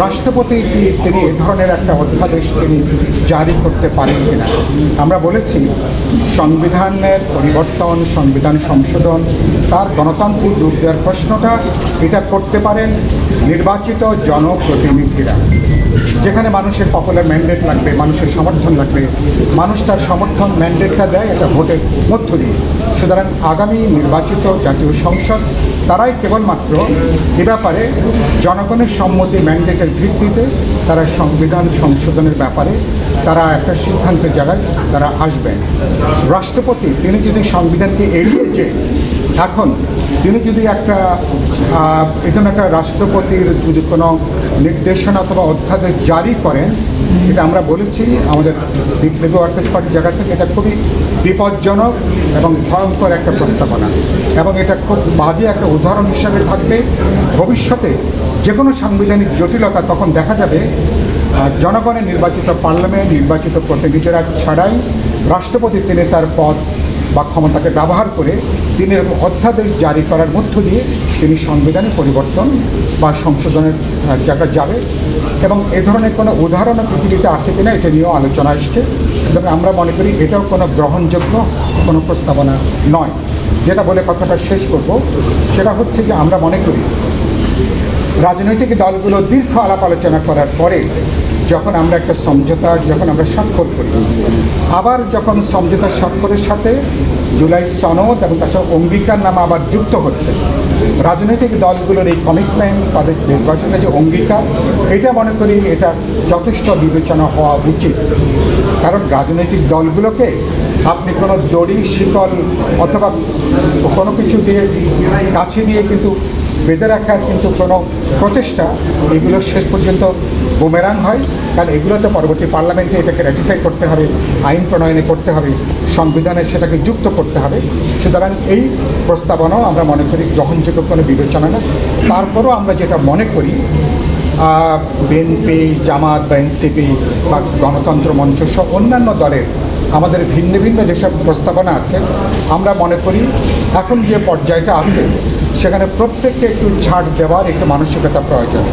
রাষ্ট্রপতি তিনি এ ধরনের একটা অধ্যাদেশ তিনি জারি করতে পারেন কিনা। আমরা বলেছি সংবিধানের পরিবর্তন, সংবিধান সংশোধন, তার গণতান্ত্রিক রূপ দেওয়ার প্রশ্নটা এটা করতে পারেন নির্বাচিত জনপ্রতিনিধিরা, যেখানে মানুষের পপুলার ম্যান্ডেট লাগবে, মানুষের সমর্থন লাগবে। মানুষ তার সমর্থন ম্যান্ডেটটা দেয় একটা ভোটের মধ্য দিয়ে। সুতরাং আগামী নির্বাচিত জাতীয় সংসদ তারাই কেবলমাত্র এ ব্যাপারে জনগণের সম্মতি ম্যান্ডেটের ভিত্তিতে তারা সংবিধান সংশোধনের ব্যাপারে তারা একটা সিদ্ধান্তের জায়গায় তারা আসবেন। রাষ্ট্রপতি তিনি যদি সংবিধানকে এড়িয়ে যে এখন তিনি যদি একটা এখানে একটা রাষ্ট্রপতির যদি কোনো নির্দেশনা অথবা অধ্যাদেশ জারি করেন, এটা আমরা বলেছি আমাদের লেবার ওয়ার্কার্স পার্টির জায়গা থেকে এটা খুবই বিপজ্জনক এবং ভয়ঙ্কর একটা প্রস্তাবনা, এবং এটা খুব বাজে একটা উদাহরণ হিসাবে থাকবে ভবিষ্যতে যে কোনো সাংবিধানিক জটিলতা। তখন দেখা যাবে জনগণের নির্বাচিত পার্লামেন্ট, নির্বাচিত প্রতিনিধিরা ছাড়াই রাষ্ট্রপতি তিনি তার পদ বা ক্ষমতাকে ব্যবহার করে তিনি অধ্যাদেশ জারি করার মধ্য দিয়ে তিনি সংবিধানে পরিবর্তন বা সংশোধনের জায়গায় যাবে, এবং এ ধরনের কোনো উদাহরণ পৃথিবীতে আছে কিনা এটা নিয়েও আলোচনা আসছে। সুতরাং আমরা মনে করি এটাও কোনো গ্রহণযোগ্য কোনো প্রস্তাবনা নয়। যেটা বলে কথাটা শেষ করব সেটা হচ্ছে যে আমরা মনে করি রাজনৈতিক দলগুলো দীর্ঘ আলাপ আলোচনা করার পরে যখন আমরা একটা সমঝোতা যখন আমরা স্বাক্ষর করি, আবার যখন সমঝোতা স্বাক্ষরের সাথে জুলাই সনদ এবং তার সাথে অঙ্গীকারনামা আবার যুক্ত হচ্ছে, রাজনৈতিক দলগুলোর এই কমিটমেন্ট, তাদের নির্বাচনের যে অঙ্গীকার, এটা মনে করি এটা যথেষ্ট বিবেচনা হওয়া উচিত। কারণ রাজনৈতিক দলগুলোকে আপনি কোনো দড়ি, শিকল অথবা কোনো কিছু দিয়ে কাছে দিয়ে কিন্তু বেঁধে রাখার কিন্তু কোনো প্রচেষ্টা এগুলো শেষ পর্যন্ত বুমেরাং হয়। কারণ এগুলোতে পরবর্তী পার্লামেন্টে এটাকে র্যাটিফাই করতে হবে, আইন প্রণয়নে করতে হবে, সংবিধানে সেটাকে যুক্ত করতে হবে। সুতরাং এই প্রস্তাবনাও আমরা মনে করি গ্রহণযোগ্য কোনো বিবেচনা না। তারপরও আমরা যেটা মনে করি বিএনপি, জামাত বা এনসিপি বা গণতন্ত্র মঞ্চ সহ অন্যান্য দলের আমাদের ভিন্ন ভিন্ন যেসব প্রস্তাবনা আছে, আমরা মনে করি এখন যে পর্যায়টা আছে সেখানে প্রত্যেককে একটু ছাড় দেওয়ার একটু মানসিকতা প্রয়োজন।